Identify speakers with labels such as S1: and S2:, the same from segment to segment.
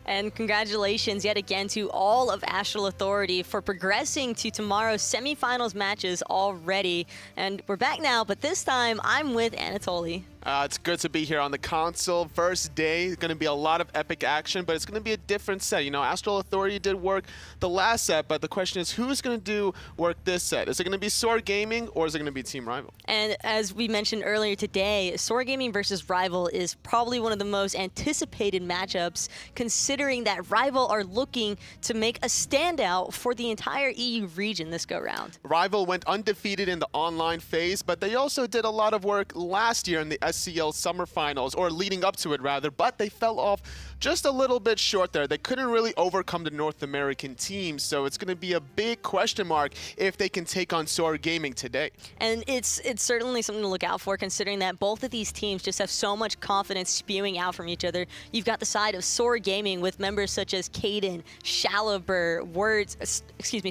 S1: And congratulations yet again to all of Astral Authority for progressing to tomorrow's semifinals matches already. And we're back now, but this time I'm with Anatoly.
S2: It's good to be here on the console. First day, it's going to be a lot of epic action, but it's going to be a different set. You know, Astral Authority did work the last set, but the question is, who's going to do work this set? Is it going to be SoaR Gaming, or is it going to be Team RvL?
S1: And as we mentioned earlier today, SoaR Gaming versus RvL is probably one of the most anticipated matchups, considering that RvL are looking to make a standout for the entire EU region this go-round.
S2: RvL went undefeated in the online phase, but they also did a lot of work last year in the SCL Summer Finals, or leading up to it rather, but they fell off just a little bit short there. They couldn't really overcome the North American team, so it's going to be a big question mark if they can take on SoaR Gaming today.
S1: And it's certainly something to look out for, considering that both of these teams just have so much confidence spewing out from each other. You've got the side of SoaR Gaming with members such as Kaeydan, Shaliber,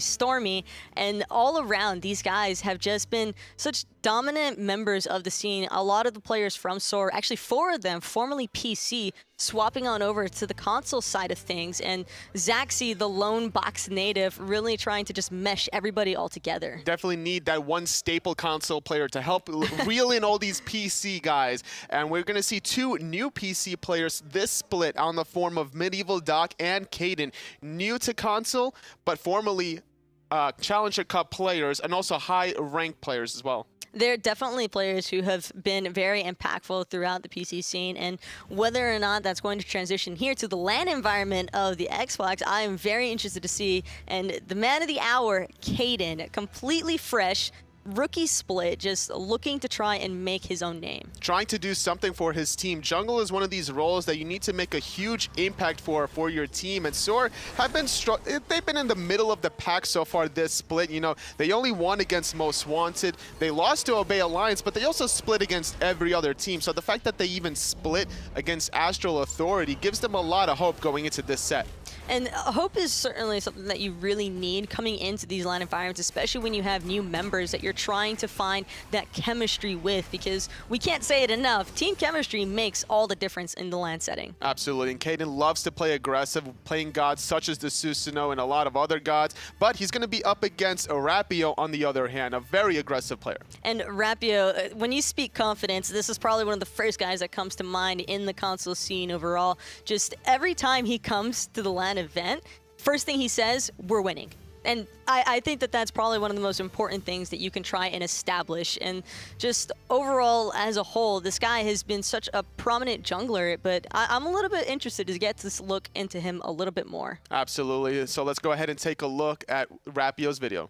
S1: Stormy, and all around these guys have just been such dominant members of the scene. A lot of the players from SoaR, actually 4 of them, formerly PC, swapping on over to the console side of things, and Zachsy, the lone box native, really trying to just mesh everybody all together.
S2: Definitely need that one staple console player to help reel in all these PC guys, and we're going to see 2 new PC players this split on the form of themedievaldoc and Kaeydan, new to console, but formerly Challenger Cup players and also high-ranked players as well.
S1: They're definitely players who have been very impactful throughout the PC scene, and whether or not that's going to transition here to the LAN environment of the Xbox, I am very interested to see. And the man of the hour, Kaeydan, completely fresh, rookie split, just looking to try and make his own name.
S2: Trying to do something for his team. Jungle is one of these roles that you need to make a huge impact for your team, and SoaR have been they've been in the middle of the pack so far this split. You know, they only won against Most Wanted. They lost to Obey Alliance, but they also split against every other team. So the fact that they even split against Astral Authority gives them a lot of hope going into this set.
S1: And hope is certainly something that you really need coming into these LAN environments, especially when you have new members that you're trying to find that chemistry with, because we can't say it enough, team chemistry makes all the difference in the LAN setting.
S2: Absolutely, and Kaeydan loves to play aggressive, playing gods such as the Susano and a lot of other gods, but he's going to be up against Rapio on the other hand, a very aggressive player.
S1: And Rapio, when you speak confidence, this is probably one of the first guys that comes to mind in the console scene overall. Just every time he comes to the LAN event, first thing he says, we're winning. And I think that that's probably one of the most important things that you can try and establish. And just overall, as a whole, this guy has been such a prominent jungler, but I'm a little bit interested to get to look into him a little bit more.
S2: Absolutely. So let's go ahead and take a look at Rapio's video.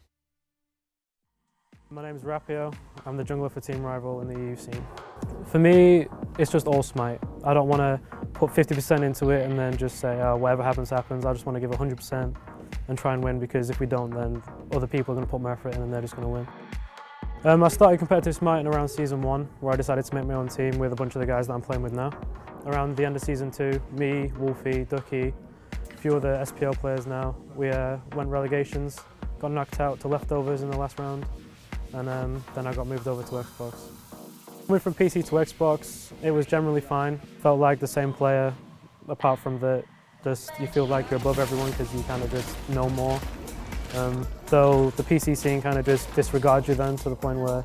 S3: My name is Rapio. I'm the jungler for Team RvL in the EU scene. For me, it's just all Smite. I don't want to put 50% into it and then just say, oh, whatever happens, happens. I just want to give 100% and try and win, because if we don't, then other people are going to put more effort in and they're just going to win. I started competitive Smite in around Season 1, where I decided to make my own team with a bunch of the guys that I'm playing with now. Around the end of Season 2, me, Wolfie, Ducky, a few other SPL players now, we went relegations, got knocked out to leftovers in the last round, and then I got moved over to Xbox. Moved from PC to Xbox, it was generally fine. Felt like the same player, apart from that just you feel like you're above everyone because you kind of just know more. Though the PC scene kind of just disregards you then to the point where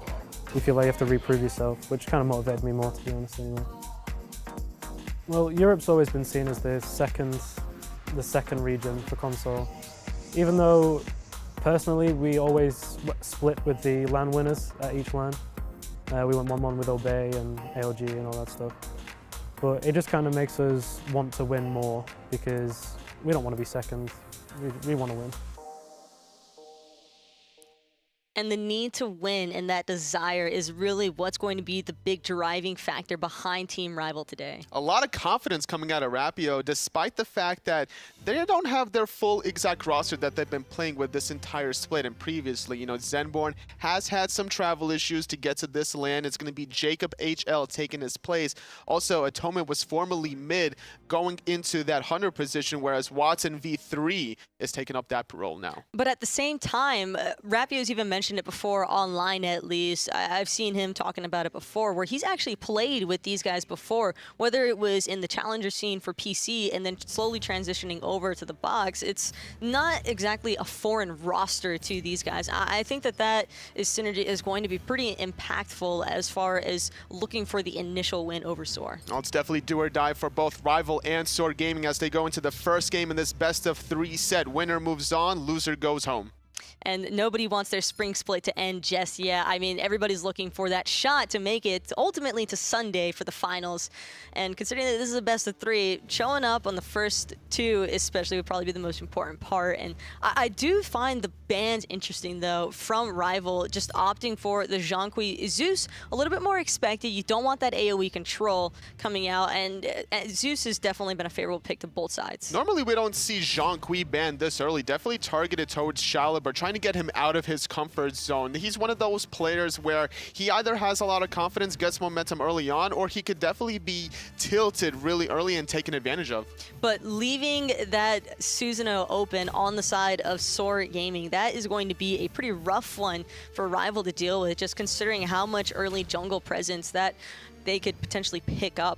S3: you feel like you have to reprove yourself, which kind of motivated me more, to be honest anyway. Well, Europe's always been seen as the second region for console. Even though personally we always split with the LAN winners at each LAN. We went 1-1 with Obey and ALG and all that stuff. But it just kind of makes us want to win more, because we don't want to be second, we want to win.
S1: And the need to win and that desire is really what's going to be the big driving factor behind Team RvL today.
S2: A lot of confidence coming out of Rapio, despite the fact that they don't have their full exact roster that they've been playing with this entire split and previously. You know, Zenborn has had some travel issues to get to this LAN. It's going to be JacobHL taking his place. Also, Atonement was formerly mid, going into that Hunter position, whereas Watson V3 is taking up that role now.
S1: But at the same time, Rapio's even mentioned mentioned it before, online at least. I've seen him talking about it before, where he's actually played with these guys before, whether it was in the challenger scene for PC and then slowly transitioning over to the box. It's not exactly a foreign roster to these guys. I think that synergy is going to be pretty impactful as far as looking for the initial win over SoaR.
S2: Well, it's definitely do or die for both RvL and SoaR Gaming as they go into the first game in this best-of-3 set. Winner moves on, loser goes home.
S1: And nobody wants their spring split to end just yet. I mean, everybody's looking for that shot to make it ultimately to Sunday for the finals. And considering that this is a best of 3, showing up on the first 2 especially would probably be the most important part. And I do find the bans interesting, though, from RvL just opting for the Zhonghui Zeus. A little bit more expected. You don't want that AoE control coming out. And Zeus has definitely been a favorable pick to both sides.
S2: Normally, we don't see Zhonghui banned this early. Definitely targeted towards Shaliber, trying to get him out of his comfort zone. He's one of those players where he either has a lot of confidence, gets momentum early on, or he could definitely be tilted really early and taken advantage of.
S1: But leaving that Susano open on the side of SoaR Gaming, that is going to be a pretty rough one for RvL to deal with, just considering how much early jungle presence that they could potentially pick up.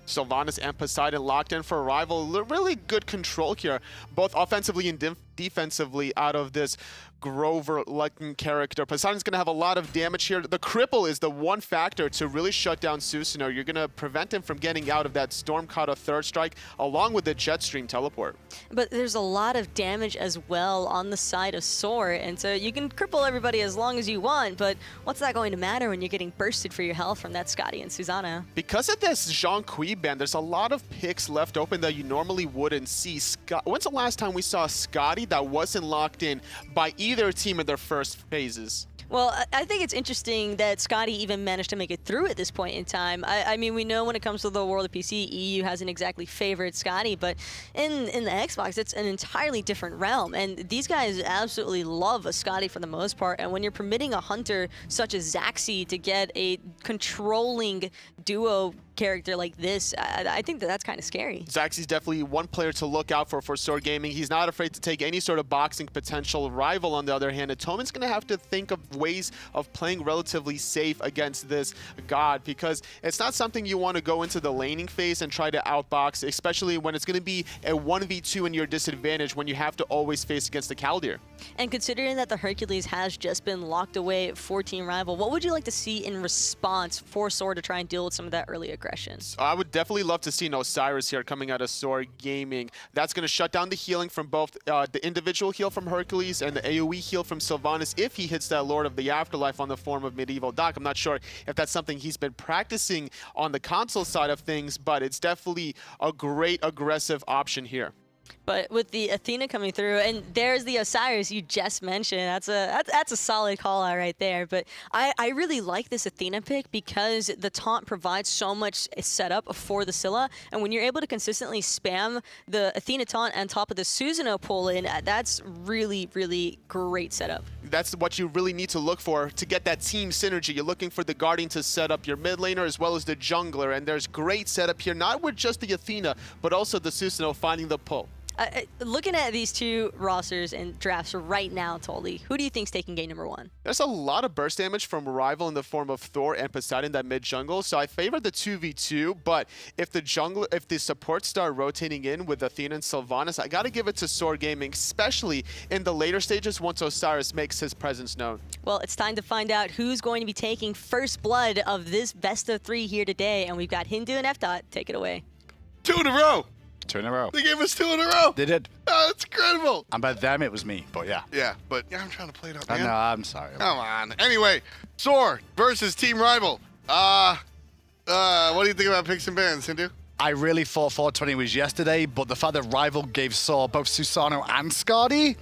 S2: Sylvanus and Poseidon locked in for RvL. Really good control here, both offensively and defensively out of this Grover-looking character. Poseidon's going to have a lot of damage here. The cripple is the one factor to really shut down Susano. You're going to prevent him from getting out of that Stormcaught third strike along with the Jetstream teleport.
S1: But there's a lot of damage as well on the side of SoaR, and so you can cripple everybody as long as you want, but what's that going to matter when you're getting bursted for your health from that Skadi and Susano?
S2: Because of this Zhonghui ban, there's a lot of picks left open that you normally wouldn't see. When's the last time we saw Skadi that wasn't locked in by either team in their first phases?
S1: Well, I think it's interesting that Skadi even managed to make it through at this point in time. I mean, we know when it comes to the world of PC, EU hasn't exactly favored Skadi, but in the Xbox, it's an entirely different realm. And these guys absolutely love a Skadi for the most part. And when you're permitting a hunter such as Zachsy to get a controlling duo character like this, I think that's kind of scary.
S2: Zachsy's definitely one player to look out for SoaR Gaming. He's not afraid to take any sort of boxing potential. RvL, on the other hand, Atonement's going to have to think of ways of playing relatively safe against this god, because it's not something you want to go into the laning phase and try to outbox, especially when it's going to be a 1v2 in your disadvantage when you have to always face against the Kaldir.
S1: And considering that the Hercules has just been locked away for Team RvL, what would you like to see in response for SoaR to try and deal with some of that early aggression?
S2: I would definitely love to see an Osiris here coming out of SoaR Gaming. That's going to shut down the healing from both the individual heal from Hercules and the AoE heal from Sylvanus if he hits that Lord of the Afterlife on the form of themedievaldoc. I'm not sure if that's something he's been practicing on the console side of things, but it's definitely a great aggressive option here.
S1: But with the Athena coming through, and there's the Osiris you just mentioned, that's a solid call out right there. But I really like this Athena pick because the taunt provides so much setup for the Scylla, and when you're able to consistently spam the Athena taunt on top of the Susano pull in, that's really, really great setup.
S2: That's what you really need to look for to get that team synergy. You're looking for the Guardian to set up your mid laner as well as the jungler, and there's great setup here, not with just the Athena, but also the Susano finding the pull.
S1: Looking at these two rosters and drafts right now, Tolly, who do you think's taking game number 1?
S2: There's a lot of burst damage from RvL in the form of Thor and Poseidon, that mid jungle. So I favor the 2v2, but if the supports start rotating in with Athena and Sylvanus, I gotta give it to SoaR Gaming, especially in the later stages once Osiris makes his presence known.
S1: Well, it's time to find out who's going to be taking first blood of this best of 3 here today, and we've got Hindu and FDOT. Take it away.
S4: 2 in a row.
S5: 2 in a row.
S4: They gave us 2 in a row.
S5: They did.
S4: Oh, that's incredible.
S5: And by them, it was me, but yeah.
S4: Yeah, but I'm trying to play it up,
S5: I
S4: man.
S5: know, I'm sorry.
S4: Come on. Anyway, SoaR versus Team RvL. What do you think about picks and bans, Hindu?
S5: I really thought 420 was yesterday, but the fact that RvL gave SoaR both Susano and Skadi,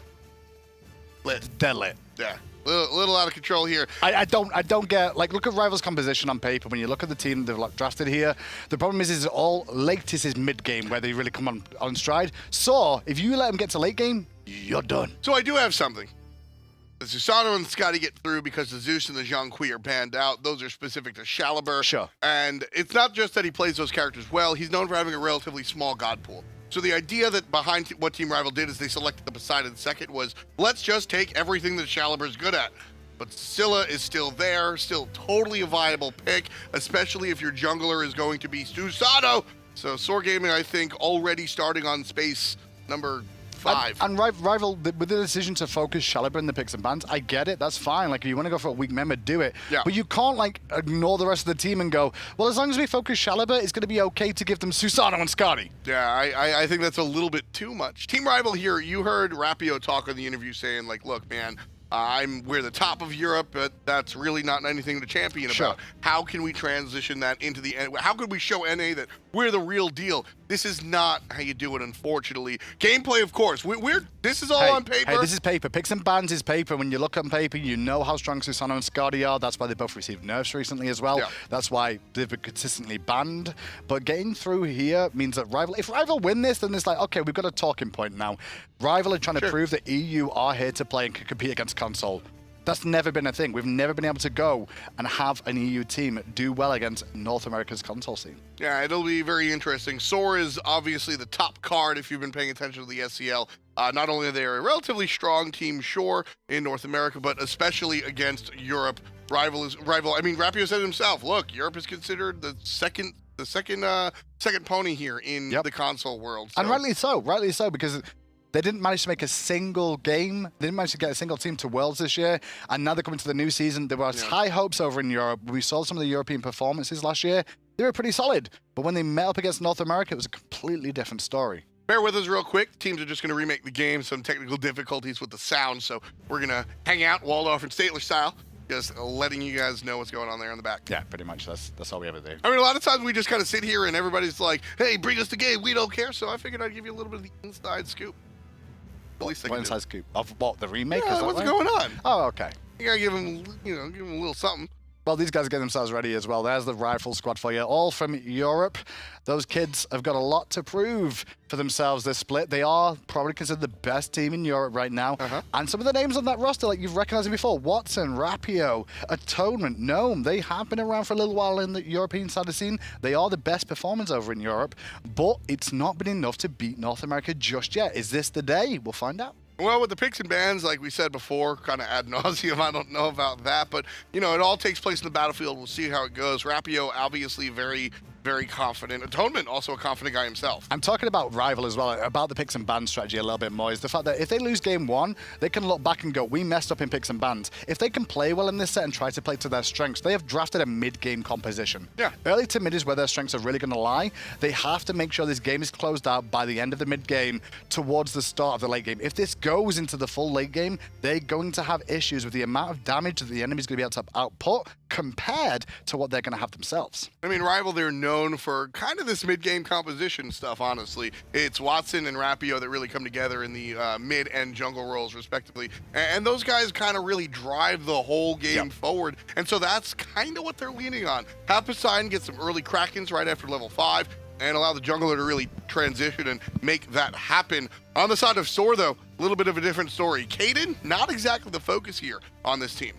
S4: Lit.
S5: they're lit.
S4: Yeah. Little out of control here.
S5: I don't get, like, look at RvL's composition on paper. When you look at the team they've like drafted here, the problem is all latest is mid game where they really come on stride. SoaR, if you let them get to late game, you're done.
S4: So I do have something. The Susano and Skadi get through because the Zeus and the Zhonghui are banned out. Those are specific to Shaliber.
S5: Sure.
S4: And it's not just that he plays those characters well. He's known for having a relatively small god pool. So the idea that behind what Team RvL did is they selected the Poseidon second was, let's just take everything that Shaliber's good at. but Scylla is still there, still totally a viable pick, especially if your jungler is going to be Susano. So SoaR Gaming, I think, already starting on space number 5.
S5: And RvL, with the decision to focus Caliber in the picks and bans, I get it. That's fine. Like, if you want to go for a weak member, do it.
S4: Yeah.
S5: But you can't, like, ignore the rest of the team and go, well, as long as we focus Caliber, it's going to be okay to give them Susano and Skadi.
S4: Yeah, I think that's a little bit too much. Team RvL here, you heard Rapio talk in the interview saying, like, look, man, we're the top of Europe, but that's really not anything to champion about. How can we transition that into the end? How could we show NA that we're the real deal? This is not how you do it, unfortunately. Gameplay, of course. This is all on paper.
S5: Hey, this is paper. Picks and bans is paper. When you look on paper, you know how strong Susano and Skadi are. That's why they both received nerfs recently as well.
S4: Yeah.
S5: That's why they've been consistently banned. But getting through here means that RvL, if RvL win this, then it's like, okay, we've got a talking point now. RvL are trying to prove that EU are here to play and can compete against console. That's never been a thing. We've never been able to go and have an EU team do well against North America's console scene.
S4: Yeah, it'll be very interesting. SoaR is obviously the top card if you've been paying attention to the SCL. Not only are they a relatively strong team, sure, in North America, but especially against Europe. RvL. I mean, Rapio said himself, look, Europe is considered the second pony here in the console world. So.
S5: And rightly so, because they didn't manage to make a single game. They didn't manage to get a single team to Worlds this year. And now they're coming to the new season. There was high hopes over in Europe. We saw some of the European performances last year. They were pretty solid. But when they met up against North America, it was a completely different story.
S4: Bear with us real quick. Teams are just going to remake the game. Some technical difficulties with the sound. So we're going to hang out Waldorf and Statler style. Just letting you guys know what's going on there in the back.
S5: Yeah, pretty much. That's all we ever do.
S4: I mean, a lot of times we just kind of sit here and everybody's like, hey, bring us the game. We don't care. So I figured I'd give you a little bit of the inside scoop. At least
S5: What inside scoop? Of what, the remake?
S4: Yeah, what's going on?
S5: Oh, okay.
S4: You gotta give them, give them a little something.
S5: Well, these guys are getting themselves ready as well. There's the rifle squad for you, all from Europe. Those kids have got a lot to prove for themselves this split. They are probably considered the best team in Europe right now. And some of the names on that roster, like you've recognized them before, Watson, Rapio, Atonement, Gnome, they have been around for a little while in the European side of the scene. They are the best performers over in Europe, but it's not been enough to beat North America just yet. Is this the day? We'll find out.
S4: Well, with the picks and bans, like we said before, kind of ad nauseum, I don't know about that, but, it all takes place in the battlefield. We'll see how it goes. Rapio, obviously, very, very confident. Atonement, also a confident guy himself.
S5: I'm talking about RvL as well, about the picks and bans strategy a little bit more, is the fact that if they lose game 1, they can look back and go, we messed up in picks and bans. If they can play well in this set and try to play to their strengths, they have drafted a mid-game composition.
S4: Yeah.
S5: Early to mid is where their strengths are really going to lie. They have to make sure this game is closed out by the end of the mid-game towards the start of the late game. If this goes into the full late game, they're going to have issues with the amount of damage that the enemy's going to be able to output compared to what they're going to have themselves.
S4: I mean, RvL, they're known for kind of this mid-game composition stuff, honestly. It's Watson and Rapio that really come together in the mid and jungle roles, respectively. And those guys kind of really drive the whole game forward. And so that's kind of what they're leaning on. Have Poseidon get some early Krakens right after level 5 and allow the jungler to really transition and make that happen. On the side of SoaR, though, a little bit of a different story. Kaeydan, not exactly the focus here on this team.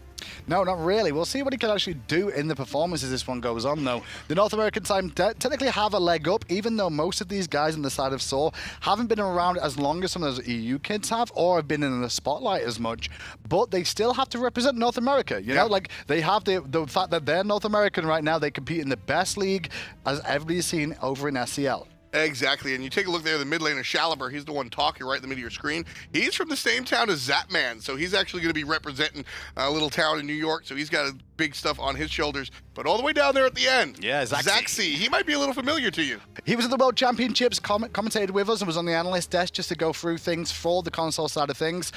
S5: No, not really. We'll see what he can actually do in the performance as this one goes on, though. The North American side technically have a leg up, even though most of these guys on the side of SoaR haven't been around as long as some of those EU kids have, or have been in the spotlight as much. But they still have to represent North America, you know? Like, they have the fact that they're North American right now. They compete in the best league, as everybody's seen over in SCL.
S4: Exactly, and you take a look there, the mid laner, Caliber, he's the one talking right in the middle of your screen. He's from the same town as Zapman, so he's actually going to be representing a little town in New York, so he's got big stuff on his shoulders. But all the way down there at the end, Zachsy, he might be a little familiar to you.
S5: He was at the World Championships, commentated with us, and was on the analyst desk just to go through things for the console side of things.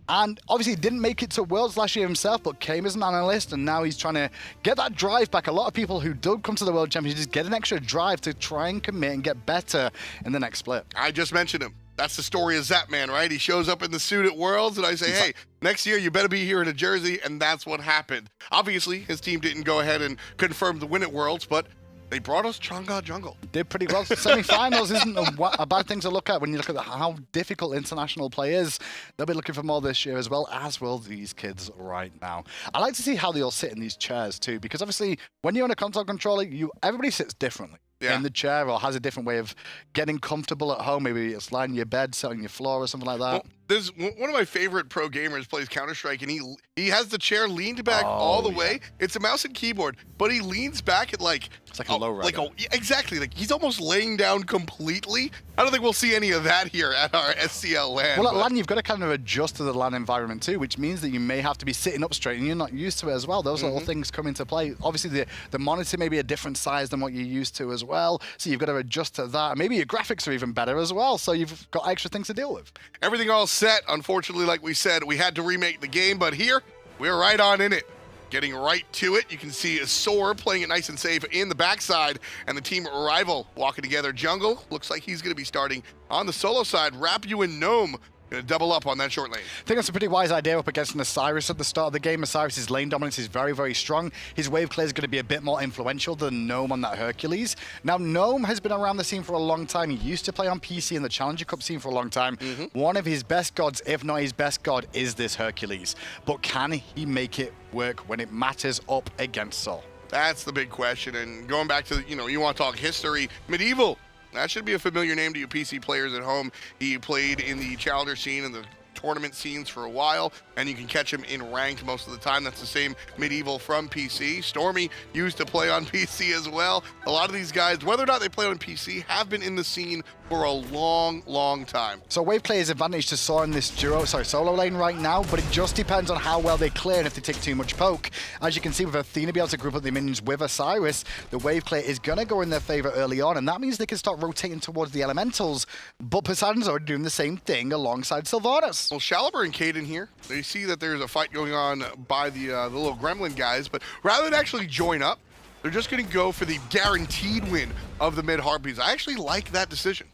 S5: And obviously he didn't make it to Worlds last year himself, but came as an analyst, and now he's trying to get that drive back. A lot of people who don't come to the World Championships get an extra drive to try and commit and get better in the next split.
S4: I just mentioned him. That's the story of Zapman, right? He shows up in the suit at Worlds, and I say, hey, next year you better be here in a jersey, and that's what happened. Obviously, his team didn't go ahead and confirm the win at Worlds, but they brought us Chang'e Jungle.
S5: Did pretty well. Semi-finals isn't a bad thing to look at when you look at how difficult international play is. They'll be looking for more this year, as well as will these kids right now. I like to see how they all sit in these chairs too, because obviously when you're on a console controller, everybody sits differently. In the chair, or has a different way of getting comfortable at home. Maybe it's lying in your bed, sitting on your floor or something like that.
S4: Well, There's one of my favorite pro gamers plays Counter-Strike, and he has the chair leaned back all the way. It's a mouse and keyboard, but he leans back at like
S5: It's like a low rider.
S4: Exactly, like he's almost laying down completely. I don't think we'll see any of that here at our SCL LAN.
S5: Well, at LAN, you've got to kind of adjust to the LAN environment too, which means that you may have to be sitting up straight, and you're not used to it as well. Those little things come into play. Obviously, the monitor may be a different size than what you're used to as well, so you've got to adjust to that. Maybe your graphics are even better as well, so you've got extra things to deal with.
S4: Everything all set. Unfortunately, like we said, we had to remake the game, but here, we're right on in it. Getting right to it, you can see SoaR playing it nice and safe in the backside, and the team rival walking together. Jungle looks like he's going to be starting on the solo side. Rapio and Gnome going to double up on that short lane.
S5: I think that's a pretty wise idea up against an Osiris at the start of the game. Osiris' lane dominance is very, very strong. His wave clear is going to be a bit more influential than Gnome on that Hercules. Now, Gnome has been around the scene for a long time. He used to play on PC in the Challenger Cup scene for a long time. One of his best gods, if not his best god, is this Hercules. But can he make it work when it matters up against Sol?
S4: That's the big question. And going back to, you want to talk history, Medieval. That should be a familiar name to you PC players at home. He played in the Challenger scene and the tournament scenes for a while, and you can catch him in ranked most of the time. That's the same Medieval from PC. Stormy used to play on PC as well. A lot of these guys, whether or not they play on PC, have been in the scene for a long, long time.
S5: So wave clear is advantage to SoaR in this solo lane right now, but it just depends on how well they clear and if they take too much poke. As you can see with Athena be able to group up the minions with Osiris, the wave clear is going to go in their favor early on, and that means they can start rotating towards the elementals, but Poseidon's already doing the same thing alongside Sylvanus.
S4: Well, Shalaber and Kaeydan here, they see that there's a fight going on by the little gremlin guys, but rather than actually join up, they're just going to go for the guaranteed win of the mid Harpies. I actually like that decision.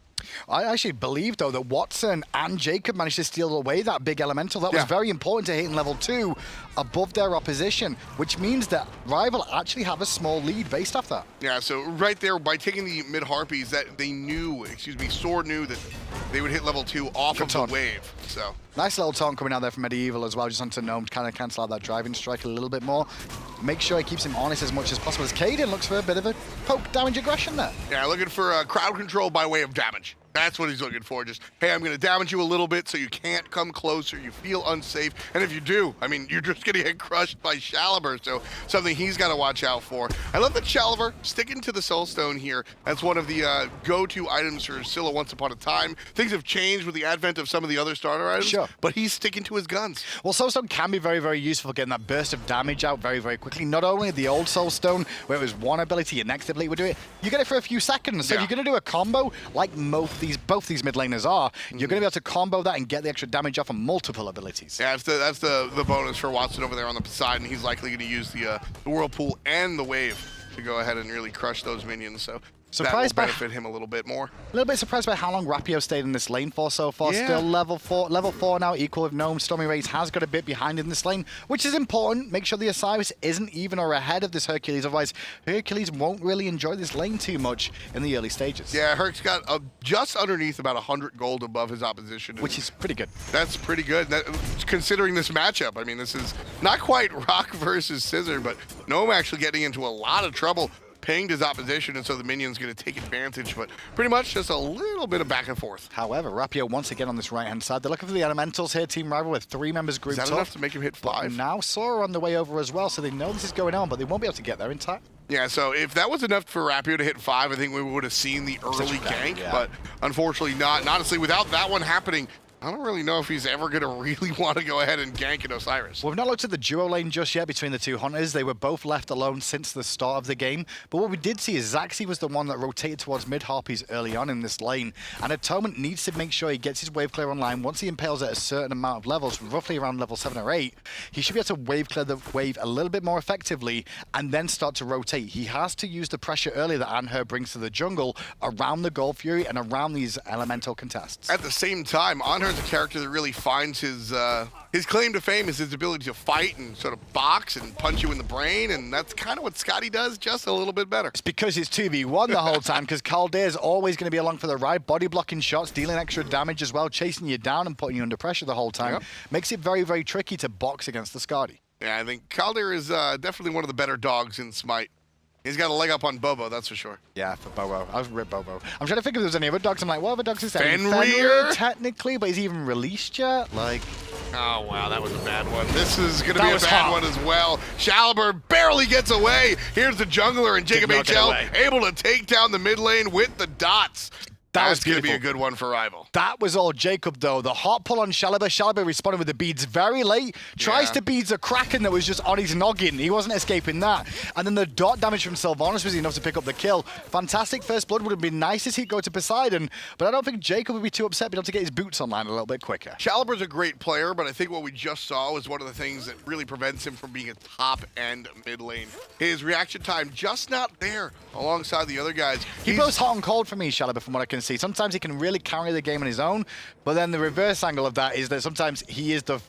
S5: I actually believe, though, that Watson and Jacob managed to steal away that big elemental. That was very important to hitting level 2 above their opposition, which means that RvL actually have a small lead based off that.
S4: Yeah, so right there, by taking the mid Harpies, that they knew, SoaR knew that they would hit level 2 off of the wave. So
S5: nice little taunt coming out there from Medieval as well, just onto Gnome to kind of cancel out that driving strike a little bit more. Make sure he keeps him honest as much as possible, as Kaeydan looks for a bit of a poke damage aggression there.
S4: Yeah, looking for crowd control by way of damage. That's what he's looking for. Just, hey, I'm going to damage you a little bit so you can't come closer, you feel unsafe. And if you do, I mean, you're just going to get crushed by Shalaber, so something he's got to watch out for. I love that Shalaber sticking to the Soul Stone here. That's one of the go-to items for Scylla once upon a time. Things have changed with the advent of some of the other starter items, but he's sticking to his guns.
S5: Well, Soul Stone can be very, very useful for getting that burst of damage out very, very quickly. Not only the old Soul Stone, where it was one ability, your next ability would do it, you get it for a few seconds. So if you're going to do a combo, like both these mid laners are, you're going to be able to combo that and get the extra damage off of multiple abilities.
S4: Yeah, that's the bonus for Watson over there on the Poseidon. He's likely going to use the Whirlpool and the Wave to go ahead and really crush those minions. So
S5: surprised
S4: that will benefit him a little bit more.
S5: A little bit surprised by how long Rapio stayed in this lane for so far. Still level 4 now, equal with Gnome. StormyRays has got a bit behind in this lane, which is important. Make sure the Osiris isn't even or ahead of this Hercules, otherwise Hercules won't really enjoy this lane too much in the early stages.
S4: Yeah, Herc's got just underneath about 100 gold above his opposition.
S5: Which is pretty good.
S4: That's pretty good. Considering this matchup, I mean, this is not quite rock versus scissor, but Gnome actually getting into a lot of trouble. Pinged his opposition, and so the minion's going to take advantage, but pretty much just a little bit of back and forth.
S5: However, Rapio once again on this right-hand side. They're looking for the elementals here, Team Rival, with 3 members grouped up.
S4: Is that enough to make him hit 5?
S5: Now SoaR on the way over as well, so they know this is going on, but they won't be able to get there in time.
S4: Yeah, so if that was enough for Rapio to hit 5, I think we would have seen the early gank, but unfortunately not. And honestly, without that one happening, I don't really know if he's ever going to really want to go ahead and gank an Osiris.
S5: We've not looked at the duo lane just yet between the two hunters. They were both left alone since the start of the game. But what we did see is Zachsy was the one that rotated towards mid-Harpies early on in this lane. And Atonement needs to make sure he gets his wave clear online. Once he impales at a certain amount of levels, roughly around level 7 or 8, he should be able to wave clear the wave a little bit more effectively and then start to rotate. He has to use the pressure early that Anhur brings to the jungle around the Gold Fury and around these elemental contests.
S4: At the same time, Anhur's a character that really finds his claim to fame is his ability to fight and sort of box and punch you in the brain, and that's kind of what Skadi does, just a little bit better.
S5: It's because it's 2v1 the whole time, because Caldeir's always going to be along for the ride, body blocking shots, dealing extra damage as well, chasing you down and putting you under pressure the whole time. Makes it very, very tricky to box against the Skadi.
S4: Yeah, I think Caldeir is definitely one of the better dogs in Smite. He's got a leg up on Bobo, that's for sure.
S5: Yeah, for Bobo. I was rip Bobo. I'm trying to think if there's any other dogs. I'm like, what other dogs is there?
S4: Fenrir?
S5: Technically, but is he even released yet? Like,
S4: oh, wow, that was a bad one. This is going to
S5: That
S4: be a
S5: was
S4: bad
S5: hot.
S4: one as well. Shaliber barely gets away. Here's the jungler, and
S5: Did not get
S4: JacobHL
S5: away.
S4: able to take down the mid lane with the dots.
S5: That was
S4: That's going to be a
S5: beautiful.
S4: good one for Rival.
S5: that was all Jacob, though. The hot pull on Shaliber. Shaliber responded with the beads very late. Tries
S4: Yeah.
S5: to beads a Kraken that was just on his noggin. He wasn't escaping that. And then the dot damage from Sylvanus was enough to pick up the kill. Fantastic first blood. Would have been nice to see it go to Poseidon, but I don't think Jacob would be too upset being able to get his boots online a little bit quicker.
S4: Shaliber's a great player, but I think what we just saw was one of the things that really prevents him from being a top-end mid lane. His reaction time just not there alongside the other guys.
S5: He goes hot and cold for me, Shaliber, from what I can see. Sometimes he can really carry the game on his own, but then the reverse angle of that is that sometimes he is the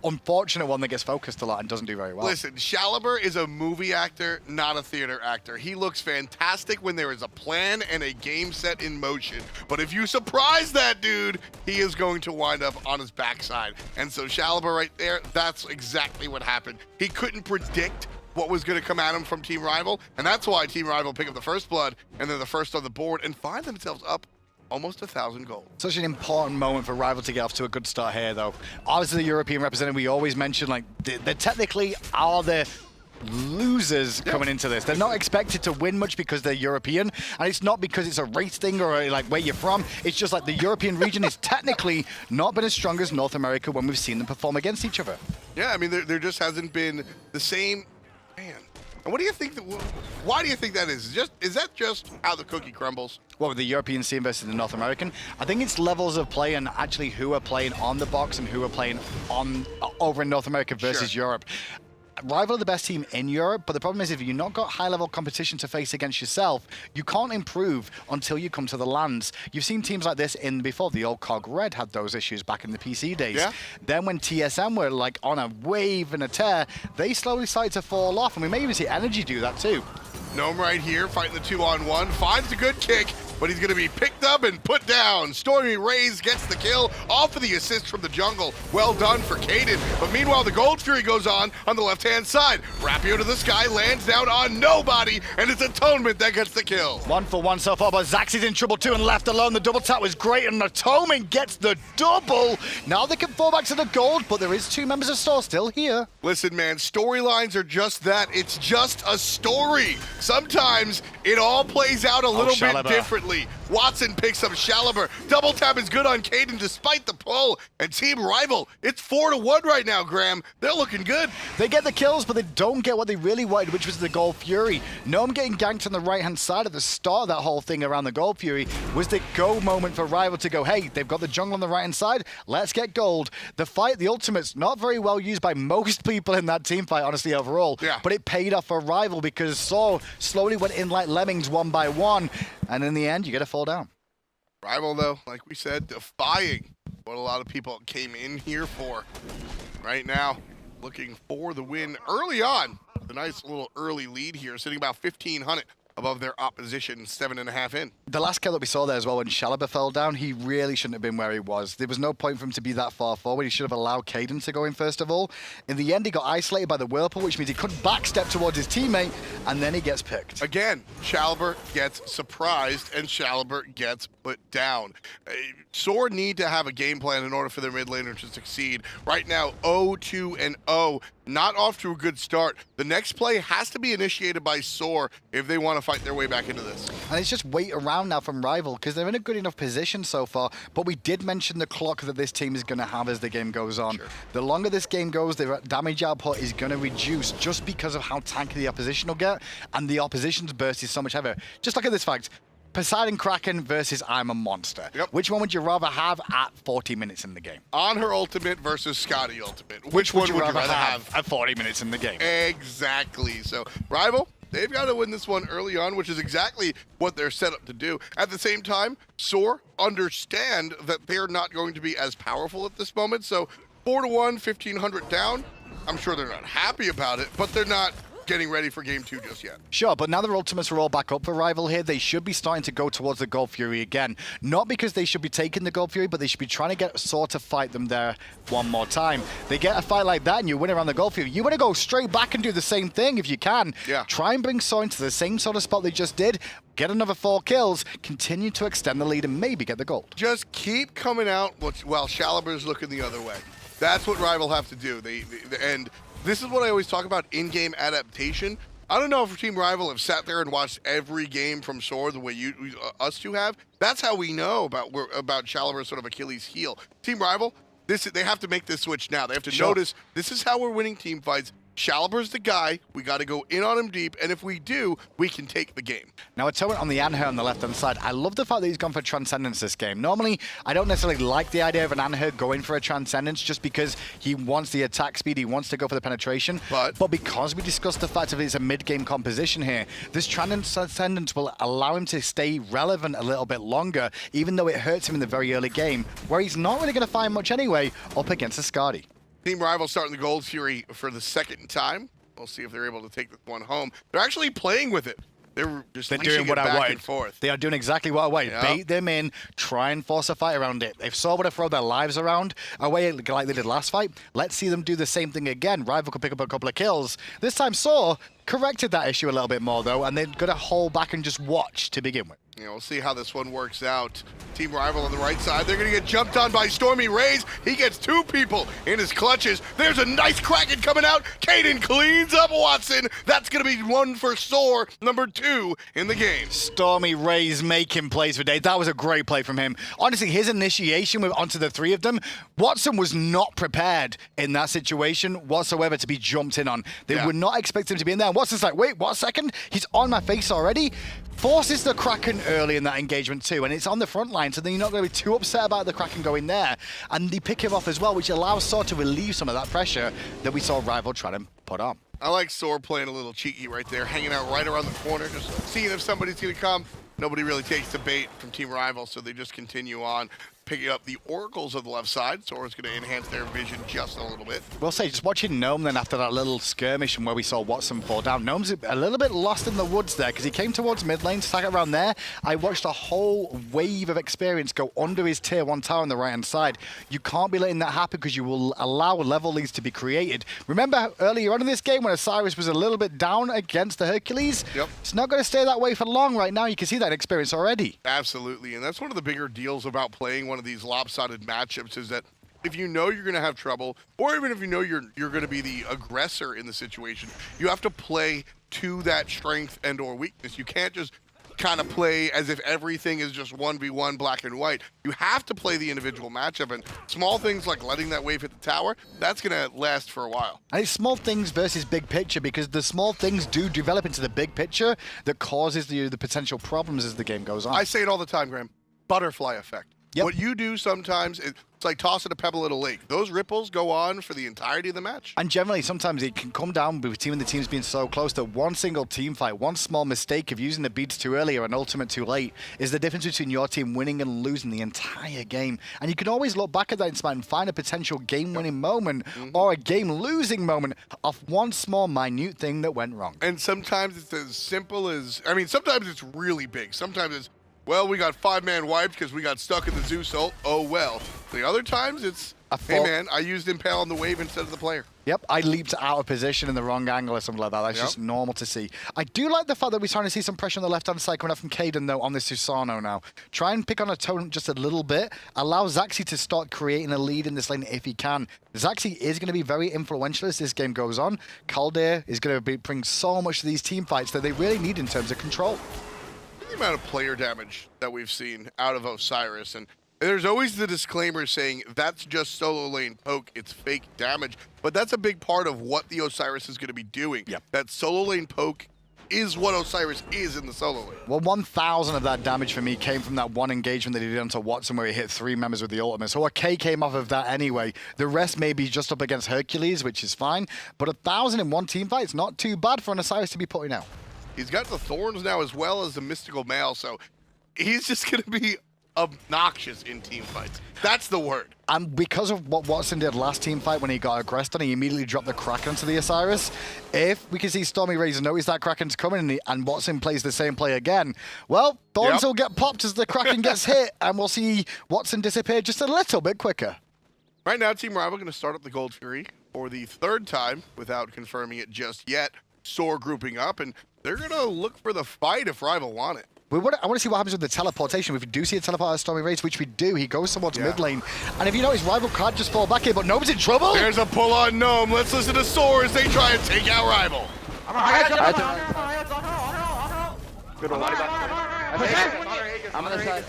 S5: unfortunate one that gets focused a lot and doesn't do very well.
S4: Listen, Shaliber is a movie actor, not a theater actor. He looks fantastic when there is a plan and a game set in motion. But if you surprise that dude, he is going to wind up on his backside. And so Shaliber right there, that's exactly what happened. He couldn't predict what was going to come at him from Team Rival, and that's why Team Rival pick up the first blood, and they're the first on the board, and find themselves up almost 1,000 gold.
S5: Such an important moment for Rival to get off to a good start here, though. Obviously, the European representative, we always mention, like, they technically are the losers coming into this. They're not expected to win much because they're European, and it's not because it's a race thing or like where you're from. It's just like the European region is technically not been as strong as North America when we've seen them perform against each other.
S4: Yeah, I mean, there just hasn't been the same, man. And what do you think, why do you think that is? Is that just how the cookie crumbles?
S5: What with the European scene versus the North American? I think it's levels of play and actually who are playing on the box and who are playing on over in North America versus
S4: Sure.
S5: Europe. Rival are the best team in Europe, but the problem is if you've not got high-level competition to face against yourself, you can't improve until you come to the lands. You've seen teams like this in before. The old COG Red had those issues back in the PC days.
S4: Yeah.
S5: Then when TSM were like on a wave and a tear, they slowly started to fall off, and we may even see Energy do that too.
S4: Gnome right here, fighting the 2-on-1, finds a good kick, but he's going to be picked up and put down. StormyRays gets the kill off of the assist from the jungle. Well done for Kaeydan. But meanwhile, the Gold Fury goes on the left-hand side. Rapio to the sky, lands down on nobody, and it's Atonement that gets the kill.
S5: 1 for 1 so far, but Zachsy's in trouble too and left alone. The double tap was great, and Atonement gets the double. Now they can fall back to the gold, but there is 2 members of SoaR still here.
S4: Listen, man, storylines are just that. It's just a story. Sometimes it all plays out a little bit
S5: Shaliber.
S4: differently. Watson picks up Shaliber. Double tap is good on Kaeydan despite the pull. And Team Rival, it's 4-1 right now, Graham. They're looking good.
S5: They get the kills, but they don't get what they really wanted, which was the Gold Fury. Gnome getting ganked on the right-hand side at the start of that whole thing around the Gold Fury was the go moment for Rival to go, hey, they've got the jungle on the right-hand side, let's get gold. The fight, the ultimate's not very well used by most people in that team fight, honestly, overall.
S4: Yeah.
S5: But it paid off for Rival because SoaR slowly went in like lemmings one by one, and in the end, you get a fall down.
S4: Rival, though, like we said, defying what a lot of people came in here for. Right now, looking for the win early on. A nice little early lead here, sitting about 1,500 above their opposition, 7.5 in.
S5: The last kill that we saw there as well, when Shaliber fell down, he really shouldn't have been where he was. There was no point for him to be that far forward. He should have allowed Kaeydan to go in first of all. In the end, he got isolated by the Whirlpool, which means he couldn't backstep towards his teammate, and then he gets picked.
S4: Again, Shaliber gets surprised and Shaliber gets put down. SoaR need to have a game plan in order for their mid laner to succeed. Right now, 0-2-0, not off to a good start. The next play has to be initiated by SoaR if they want to fight their way back into this.
S5: And it's just wait around now from Rival, because they're in a good enough position so far, but we did mention the clock that this team is going to have as the game goes on.
S4: Sure.
S5: The longer this game goes, the damage output is going to reduce just because of how tanky the opposition will get, and the opposition's burst is so much heavier. Just look at this fact. Poseidon Kraken versus I'm a Monster.
S4: Yep.
S5: Which one would you rather have at 40 minutes in the game?
S4: Anhur ultimate versus Skadi ultimate. Which one would you rather have?
S5: at 40 minutes in the game?
S4: Exactly. So, Rival, they've got to win this one early on, which is exactly what they're set up to do. At the same time, SoaR understand that they're not going to be as powerful at this moment. So, 4-1, 1,500 down. I'm sure they're not happy about it, but they're not getting ready for game 2 just yet.
S5: Sure, but now their ultimates are all back up for RvL here. They should be starting to go towards the Gold Fury again. Not because they should be taking the Gold Fury, but they should be trying to get SoaR to fight them there one more time. They get a fight like that and you win around the Gold Fury. You want to go straight back and do the same thing if you can.
S4: Yeah.
S5: Try and bring SoaR into the same sort of spot they just did. Get another 4 kills, continue to extend the lead and maybe get the gold.
S4: Just keep coming out while Shalaber's looking the other way. That's what RvL have to do. And this is what I always talk about, in-game adaptation. I don't know if Team RvL have sat there and watched every game from SoaR the way us two have. That's how we know about Shalaber's sort of Achilles heel. Team RvL, they have to make this switch now. They have to notice this is how we're winning team fights. Shalaber's the guy. We got to go in on him deep, and if we do, we can take the game.
S5: Now, Atonement on the Anhur on the left-hand side. I love the fact that he's gone for Transcendence this game. Normally, I don't necessarily like the idea of an Anhur going for a Transcendence just because he wants the attack speed, he wants to go for the penetration. But because we discussed the fact that it's a mid-game composition here, this Transcendence will allow him to stay relevant a little bit longer, even though it hurts him in the very early game, where he's not really going to find much anyway up against a Skadi.
S4: Team RvL starting the Gold Fury for the second time. We'll see if they're able to take this one home. They're actually playing with it. They're doing what I wanted. Forth.
S5: They are doing exactly what I wanted. Yep. Bait them in, try and force a fight around it. If SoaR would have thrown their lives around away like they did last fight, let's see them do the same thing again. RvL could pick up a couple of kills. This time SoaR corrected that issue a little bit more though, and they're gonna hold back and just watch to begin with.
S4: Yeah, we'll see how this one works out. Team RvL on the right side. They're going to get jumped on by StormyRays. He gets 2 people in his clutches. There's a nice Kraken coming out. Kaeydan cleans up Watson. That's going to be one for SoaR, number 2 in the game.
S5: StormyRays making plays for days. That was a great play from him. Honestly, his initiation onto the 3 of them, Watson was not prepared in that situation whatsoever to be jumped in on. They would not expect him to be in there. Watson's like, wait, what second? He's on my face already? Forces the Kraken early in that engagement too, and it's on the front line, so then you're not going to be too upset about the Kraken going there. And they pick him off as well, which allows SoaR to relieve some of that pressure that we saw RvL trying to put on.
S4: I like SoaR playing a little cheeky right there, hanging out right around the corner, just seeing if somebody's going to come. Nobody really takes the bait from Team RvL, so they just continue on, picking up the oracles of the left side. SoaR's going to enhance their vision just a little bit.
S5: We'll say, just watching Gnome then after that little skirmish and where we saw Watson fall down. Gnome's a little bit lost in the woods there because he came towards mid lane, stack around there. I watched a whole wave of experience go under his tier 1 tower on the right-hand side. You can't be letting that happen because you will allow level leads to be created. Remember earlier on in this game when Osiris was a little bit down against the Hercules?
S4: Yep.
S5: It's not going to stay that way for long right now. You can see that experience already.
S4: Absolutely, and that's one of the bigger deals about playing one of these lopsided matchups is that if you know you're going to have trouble, or even if you know you're going to be the aggressor in the situation, you have to play to that strength and or weakness. You can't just kind of play as if everything is just 1v1 black and white. You have to play the individual matchup, and small things like letting that wave hit the tower, that's going to last for a while.
S5: And it's small things versus big picture, because the small things do develop into the big picture that causes the potential problems as the game goes on.
S4: I say it all the time, Graham. Butterfly effect.
S5: Yep.
S4: What you do sometimes, it's like tossing a pebble at a lake. Those ripples go on for the entirety of the match.
S5: And generally, sometimes it can come down between the teams being so close that one single team fight, one small mistake of using the beats too early or an ultimate too late is the difference between your team winning and losing the entire game. And you can always look back at that in Smite and find a potential game-winning moment or a game-losing moment off one small, minute thing that went wrong.
S4: And sometimes it's as simple as, I mean, sometimes it's really big. Sometimes it's, well, we got 5-man wiped because we got stuck in the Zeus ult. Oh, well. The other times it's, hey, man, I used Impale on the wave instead of the player.
S5: Yep, I leaped out of position in the wrong angle or something like that. That's just normal to see. I do like the fact that we're starting to see some pressure on the left-hand side coming up from Kaeydan, though, on this Susano now. Try and pick on Atonement just a little bit. Allow Zachsy to start creating a lead in this lane if he can. Zachsy is going to be very influential as this game goes on. Calder is going to bring so much to these team fights that they really need in terms of control.
S4: The amount of player damage that we've seen out of Osiris, and there's always the disclaimer saying that's just solo lane poke, it's fake damage, but that's a big part of what the Osiris is going to be doing.
S5: Yep.
S4: That solo lane poke is what Osiris is in the solo lane.
S5: Well, 1,000 of that damage for me came from that one engagement that he did onto Watson where he hit 3 members with the ultimate. So a K came off of that anyway. The rest may be just up against Hercules, which is fine, but 1,000 in one team fight is not too bad for an Osiris to be putting out.
S4: He's got the Thorns now as well as the Mystical Mail, so he's just going to be obnoxious in team fights. That's the word.
S5: And because of what Watson did last team fight when he got aggressed on, he immediately dropped the Kraken to the Osiris. If we can see StormyRays notice that Kraken's coming and Watson plays the same play again, well, Thorns will get popped as the Kraken gets hit, and we'll see Watson disappear just a little bit quicker.
S4: Right now, Team RvL going to start up the Gold Fury for the third time without confirming it just yet. SoaR grouping up, and they're going to look for the fight if RvL want it.
S5: I want to see what happens with the teleportation. If we do see a teleport out of StormyRays, which we do, he goes towards mid lane. And if you notice, RvL can't just fall back here, but Gnome's in trouble.
S4: There's a pull on Gnome. Let's listen to SoaR as they try and take out RvL.
S6: I'm on the side.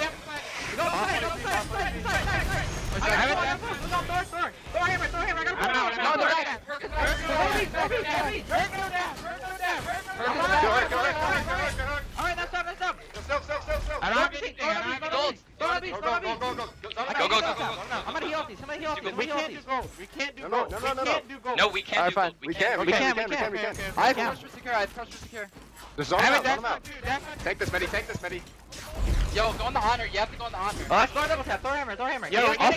S7: Alright, that's up. I'm gonna heal these. Somebody heal these. We can't do gold.
S6: No, we can't do gold.
S7: We can.
S6: I have pressure secure.
S8: There's zone out. Take this, Medi.
S6: Yo, go on the honor. You have to go on the honor.
S7: Let's go double tap. Throw hammer.
S6: Yo, I'll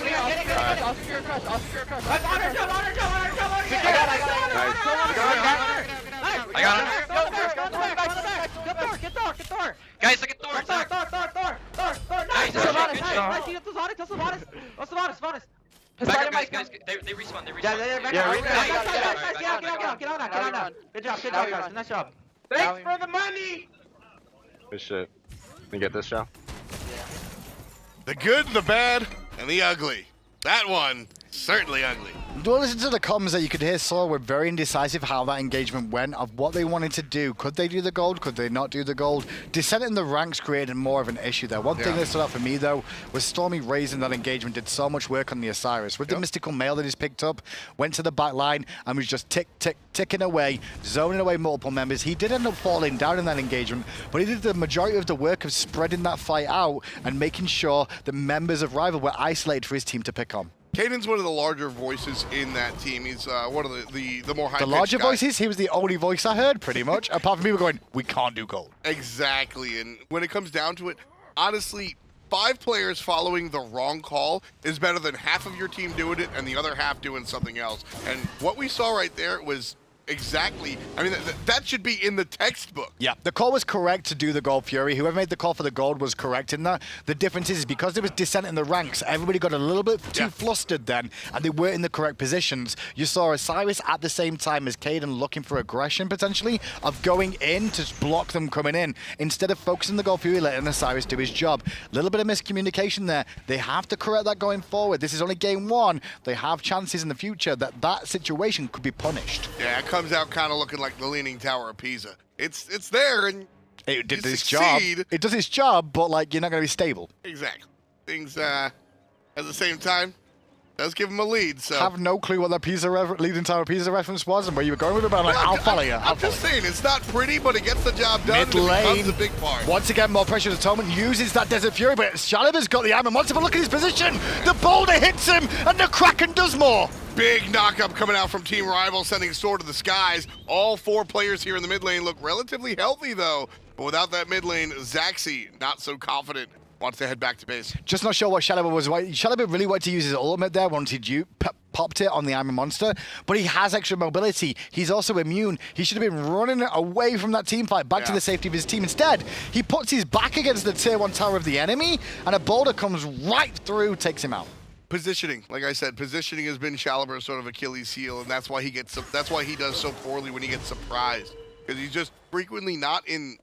S6: secure a crush.
S7: Let's honor jump.
S6: I got it.
S7: Get Thor.
S6: Guys, look at Thor.
S7: Thor. Nice. That's Sylvanus.
S6: Back up, guys. They respawn.
S7: Get on now. Good job, guys. Nice job.
S8: Thanks for the money. Good shit. You get this, Joe?
S4: The good, the bad, and the ugly. That one, certainly ugly.
S5: Do listen to the comms that you could hear. SoaR were very indecisive how that engagement went, of what they wanted to do. Could they do the gold? Could they not do the gold? Descent in the ranks created more of an issue there. One thing that stood out for me, though, was StormyRays in that engagement did so much work on the Osiris. With the mystical mail that he's picked up, went to the back line and was just ticking away, zoning away multiple members. He did end up falling down in that engagement, but he did the majority of the work of spreading that fight out and making sure that members of RvL were isolated for his team to pick on.
S4: Kaeydan's one of the larger voices in that team. He's one of the more high-pitched
S5: The larger
S4: guys.
S5: voices, he was the only voice I heard, pretty much, apart from people going, we can't do gold.
S4: Exactly, and when it comes down to it, honestly, 5 players following the wrong call is better than half of your team doing it and the other half doing something else. And what we saw right there was exactly, I mean, that should be in the textbook.
S5: Yeah, the call was correct to do the Gold Fury. Whoever made the call for the gold was correct in that. The difference is because there was descent in the ranks, everybody got a little bit too flustered then, and they weren't in the correct positions. You saw Osiris at the same time as Kaeydan looking for aggression, potentially, of going in to block them coming in, instead of focusing the Gold Fury, letting Osiris do his job. A little bit of miscommunication there. They have to correct that going forward. This is only game 1. They have chances in the future that situation could be punished.
S4: Yeah, it comes out kind of looking like the Leaning Tower of Pisa. It's there, and
S5: it did
S4: you
S5: its
S4: succeed.
S5: job. It does its job, but like you're not going to be stable.
S4: Exactly. Things at the same time does give him a lead. So
S5: have no clue what that Leaning Tower of Pisa reference was and where you were going with it, but I'll follow you.
S4: I'm just saying, it's not pretty, but it gets the job done.
S5: Mid lane,
S4: becomes a big part.
S5: Once again, more pressure to Atonement, uses that Desert Fury, but Shaliba's got the Iron Monster, but look at his position! The boulder hits him, and the Kraken does more!
S4: Big knock-up coming out from Team RvL, sending SoaR to the skies. All 4 players here in the mid lane look relatively healthy, though. But without that mid lane, Zachsy, not so confident, wants to head back to base.
S5: Just not sure what Shaliba was. Shaliba really wanted to use his ultimate there, wanted you popped it on the Iron Monster, but he has extra mobility. He's also immune. He should have been running away from that team fight back to the safety of his team. Instead, he puts his back against the tier 1 tower of the enemy, and a boulder comes right through, takes him out.
S4: Positioning, like I said, positioning has been Shaliba's sort of Achilles heel, and that's why he does so poorly when he gets surprised, because he's just frequently not in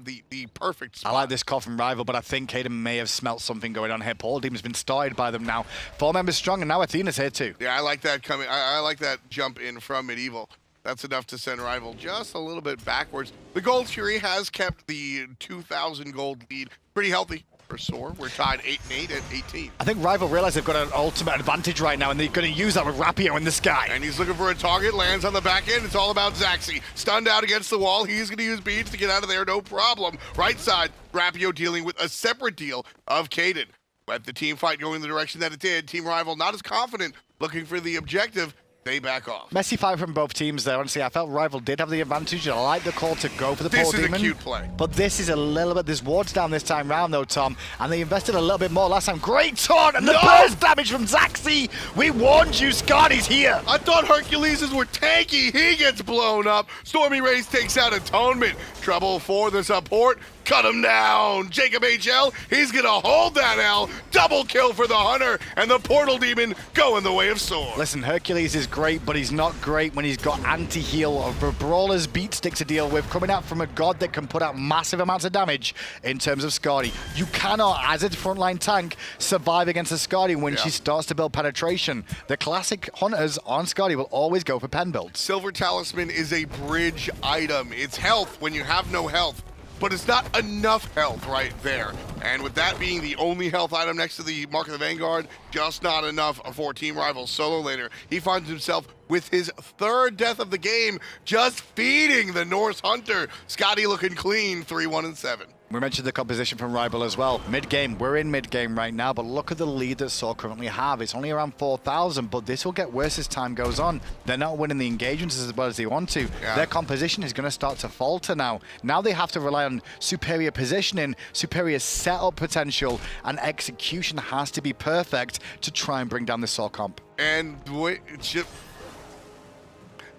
S4: the perfect spot.
S5: I like this call from RvL, but I think Kaeydan may have smelt something going on here. Paul Demon's been started by them now. 4 members strong, and now Athena's here too.
S4: Yeah, I like that coming. I like that jump in from Medieval. That's enough to send RvL just a little bit backwards. The Gold Fury has kept the 2,000 gold lead pretty healthy for SoaR. We're tied 8-8 at 18.
S5: I think RvL realize they've got an ultimate advantage right now, and they're going to use that with Rapio in the sky.
S4: And he's looking for a target, lands on the back end. It's all about Zachsy. Stunned out against the wall. He's going to use beads to get out of there, no problem. Right side, Rapio dealing with a separate deal of Kaeydan. But the team fight going the direction that it did. Team RvL not as confident, looking for the objective. they back off.
S5: Messy fight from both teams there. Honestly, I felt Rival did have the advantage. I like the call to go for the
S4: This
S5: Portal
S4: is
S5: Demon.
S4: a cute play.
S5: But this is a little bit, there's wards down this time round though, Tom. And they invested a little bit more last time. Great taunt and the burst damage from Zachsy. We warned you, Skadi's here.
S4: I thought Hercules were tanky. He gets blown up. StormyRays takes out Atonement. Trouble for the support. Cut him down. JacobHL, he's going to hold that L. Double kill for the Hunter. And the Portal Demon go in the way of SoaR.
S5: Listen, Hercules is great, but he's not great when he's got anti-heal or Brawler's beat stick to deal with, coming out from a god that can put out massive amounts of damage in terms of Skadi. You cannot, as a frontline tank, survive against a Skadi when she starts to build penetration. The classic Hunters on Skadi will always go for pen builds.
S4: Silver Talisman is a bridge item. It's health when you have no health, but it's not enough health right there. And with that being the only health item next to the Mark of the Vanguard, just not enough for Team Rival's solo laner. He finds himself with his third death of the game, just feeding the Norse Hunter. Skadi looking clean, 3-1-7.
S5: We mentioned the composition from Rival as well. Mid-game, we're in mid-game right now, but look at the lead that SoaR currently have. It's only around 4,000, but this will get worse as time goes on. They're not winning the engagements as well as they want to. Their composition is going to start to falter now. Now they have to rely on superior positioning, superior setup potential, and execution has to be perfect to try and bring down the SoaR comp.
S4: And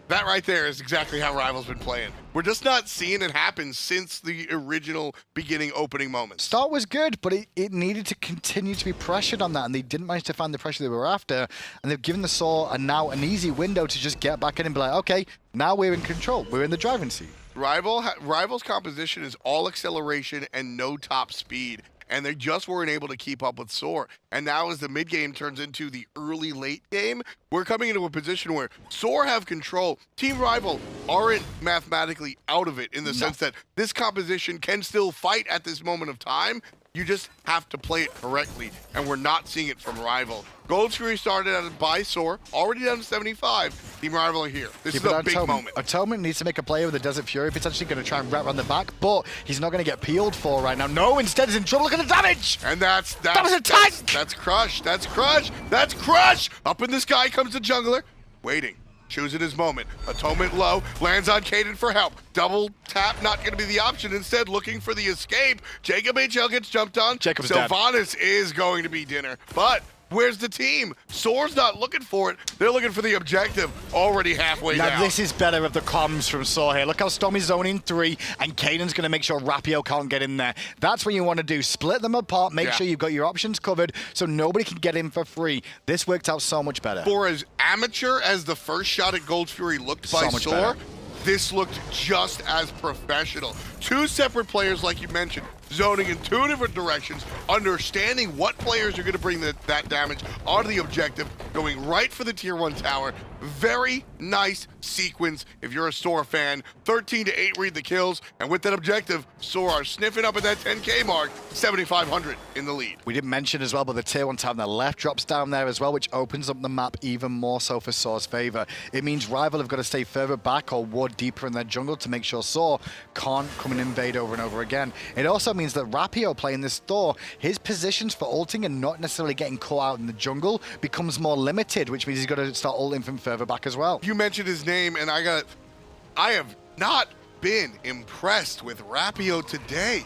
S4: that right there is exactly how Rival's been playing. We're just not seeing it happen since the original beginning opening moments.
S5: Start was good, but it needed to continue to be pressured on that, and they didn't manage to find the pressure they were after, and they've given the SoaR now an easy window to just get back in and be like, okay, now we're in control. We're in the driving seat.
S4: Rival's composition is all acceleration and no top speed, and they just weren't able to keep up with SoaR. And now as the mid game turns into the early late game, we're coming into a position where SoaR have control. Team Rival aren't mathematically out of it in the sense that this composition can still fight at this moment of time. You just have to play it correctly, and we're not seeing it from Rival. Gold Fury started out by SoaR, already down to 75. Team Rival are here. This is a big moment.
S5: Atonement needs to make a play with the Desert Fury, potentially going to try and wrap around the back, but he's not going to get peeled for right now. No, instead he's in trouble. Look at the damage!
S4: And that
S5: was a tank!
S4: That's Crush. That's Crush. That's Crush! Up in the sky comes the jungler, waiting. Choosing his moment. Atonement low, lands on Kaeydan for help. Double tap, not going to be the option. Instead, looking for the escape. JacobHL gets jumped on. Sylvanus is going to be dinner. But where's the team? SoaR's not looking for it. They're looking for the objective. Already halfway down.
S5: Now this is better of the comms from SoaR here. Look how Stormy's zoning 3, and Kaeydan's going to make sure Rapio can't get in there. That's what you want to do. Split them apart. Make sure you've got your options covered so nobody can get in for free. This worked out so much better.
S4: For as amateur as the first shot at Gold Fury looked by SoaR, this looked just as professional. Two separate players, like you mentioned, zoning in two different directions, understanding what players are going to bring that damage onto the objective, going right for the tier 1 tower. Very nice sequence if you're a SoaR fan. 13-8 read the kills, and with that objective, SoaR are sniffing up at that 10K mark, 7,500 in the lead.
S5: We didn't mention as well, but the tier 1 tower on the left drops down there as well, which opens up the map even more so for SoaR's favor. It means Rival have got to stay further back or ward deeper in their jungle to make sure SoaR can't come and invade over and over again. It also means that Rapio playing this Thor, his positions for ulting and not necessarily getting caught out in the jungle becomes more limited, which means he's got to start ulting from further back as well.
S4: You mentioned his name, and I have not been impressed with Rapio today.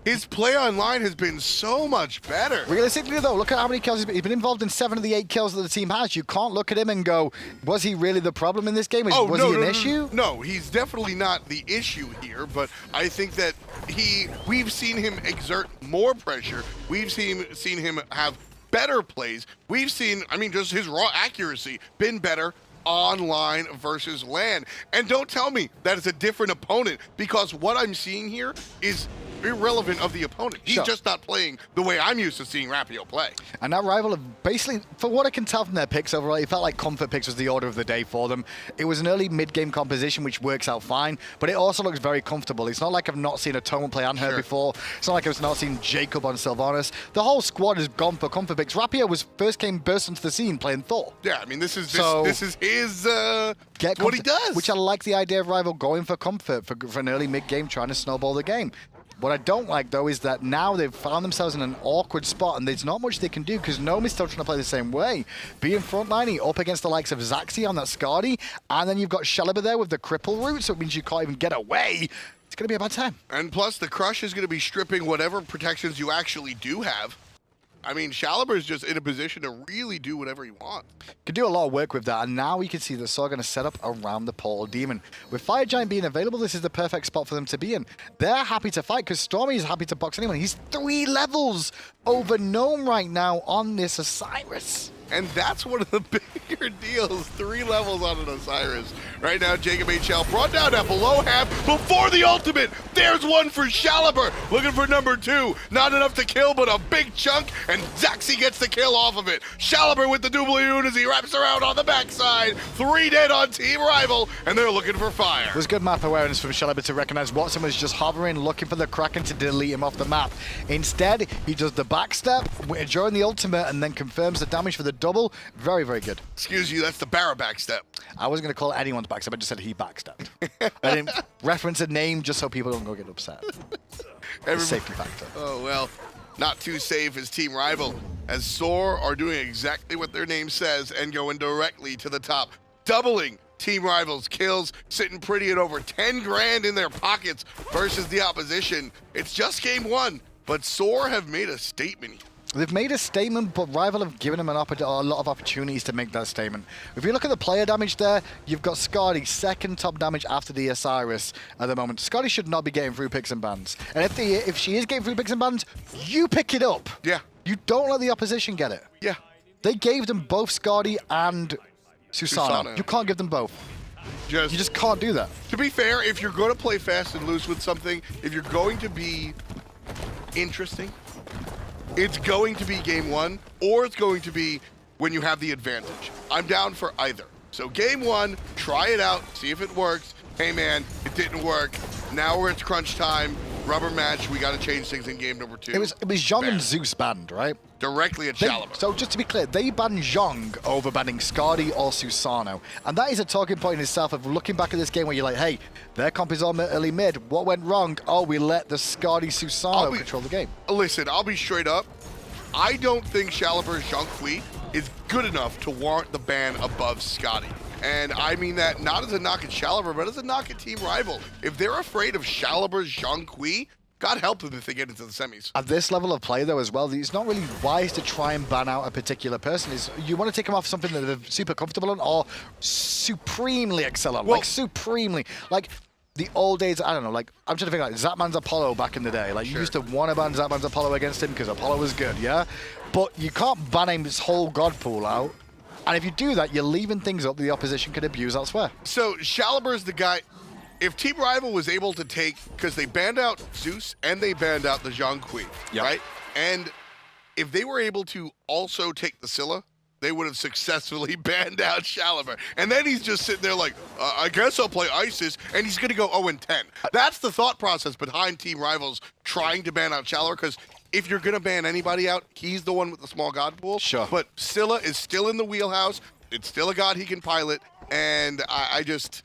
S4: His play online has been so much better.
S5: Realistically, though, look at how many kills he's been involved in. 7 of the 8 kills that the team has. You can't look at him and go, was he really the problem in this game? Was he an issue?
S4: No, he's definitely not the issue here, but I think that we've seen him exert more pressure. We've seen him have better plays. We've seen, just his raw accuracy been better online versus LAN. And don't tell me that it's a different opponent, because what I'm seeing here is irrelevant of the opponent. He's just not playing the way I'm used to seeing Rapio play.
S5: And that Rival have basically, for what I can tell from their picks overall, it felt like comfort picks was the order of the day for them. It was an early mid-game composition, which works out fine, but it also looks very comfortable. It's not like I've not seen Atonement play Anhur before. It's not like I've not seen Jacob on Sylvanus. The whole squad has gone for comfort picks. Rapio burst into the scene playing Thor.
S4: Yeah, this is his what he does.
S5: Which I like the idea of Rival going for comfort for an early mid-game, trying to snowball the game. What I don't like, though, is that now they've found themselves in an awkward spot, and there's not much they can do because Gnome is still trying to play the same way. Being frontlining up against the likes of Zachsy on that Skadi, and then you've got Challenger there with the cripple route, so it means you can't even get away. It's going to be a bad time.
S4: And plus, the Crush is going to be stripping whatever protections you actually do have. I mean, Challenger is just in a position to really do whatever he wants.
S5: Could do a lot of work with that, and now we can see that SoaR going to set up around the Portal Demon. With Fire Giant being available, this is the perfect spot for them to be in. They're happy to fight because Stormy is happy to box anyone. He's 3 levels over Gnome right now on this Osiris.
S4: And that's one of the bigger deals, 3 levels on an Osiris. Right now, JacobHL brought down at below half before the ultimate. There's one for Challenger, looking for number 2. Not enough to kill, but a big chunk, and Zachsy gets the kill off of it. Challenger with the doubloon as he wraps around on the backside. 3 dead on Team RvL, and they're looking for fire.
S5: It was good map awareness from Challenger to recognize Watson was just hovering, looking for the Kraken to delete him off the map. Instead, he does the backstep during the ultimate and then confirms the damage for the double. Very, very good.
S4: Excuse you, that's the Barra backstep.
S5: I wasn't going to call it anyone's backstep, I just said he backstepped. I didn't reference a name just so people don't go get upset. Safety factor.
S4: Oh, well, not too safe as Team RvL, as SoaR are doing exactly what their name says and going directly to the top, doubling Team RvL's kills, sitting pretty at over 10 grand in their pockets versus the opposition. It's just game 1, but SoaR have made a statement here.
S5: They've made a statement, but RvL have given them a lot of opportunities to make that statement. If you look at the player damage there, you've got Skadi, second top damage after the Osiris at the moment. Skadi should not be getting through picks and bans. And if she is getting through picks and bans, you pick it up.
S4: Yeah.
S5: You don't let the opposition get it.
S4: Yeah.
S5: They gave them both Skadi and Susano. You can't give them both. You just can't do that.
S4: To be fair, if you're going to play fast and loose with something, if you're going to be interesting, it's going to be game 1, or it's going to be when you have the advantage. I'm down for either. So game 1, try it out, see if it works. Hey man, it didn't work. Now we're at crunch time. Rubber match, we got to change things in game number 2.
S5: It was Zhong and Zeus banned, right?
S4: Directly at Challenger.
S5: So just to be clear, they banned Zhong over banning Skadi or Susano. And that is a talking point in itself of looking back at this game where you're like, hey, their comp is on early mid. What went wrong? Oh, we let the Skadi Susano control the game.
S4: Listen, I'll be straight up. I don't think Challenger's Zhong is good enough to warrant the ban above Skadi. And I mean that not as a knock at Challenger, but as a knock at Team RvL. If they're afraid of Challenger's Zhong, God help them if they get into the semis.
S5: At this level of play, though, as well, it's not really wise to try and ban out a particular person. You want to take them off something that they're super comfortable on or supremely excel on. Like, supremely. Like, the old days, I don't know, like, I'm trying to think like Zapman's Apollo back in the day. Like, you used to want to ban Zapman's Apollo against him because Apollo was good, yeah? But you can't ban him his whole god pool out. And if you do that, you're leaving things up that the opposition could abuse elsewhere.
S4: So, Challenger's the guy. If Team RvL was able to take, because they banned out Zeus and they banned out the Zhong, right? And if they were able to also take the Scylla, they would have successfully banned out Challenger. And then he's just sitting there like, I guess I'll play Isis, and he's going to go 0-10. That's the thought process behind Team RvL's trying to ban out Challenger, because if you're going to ban anybody out, he's the one with the small god pool.
S5: Sure.
S4: But Scylla is still in the wheelhouse. It's still a god he can pilot, and I just...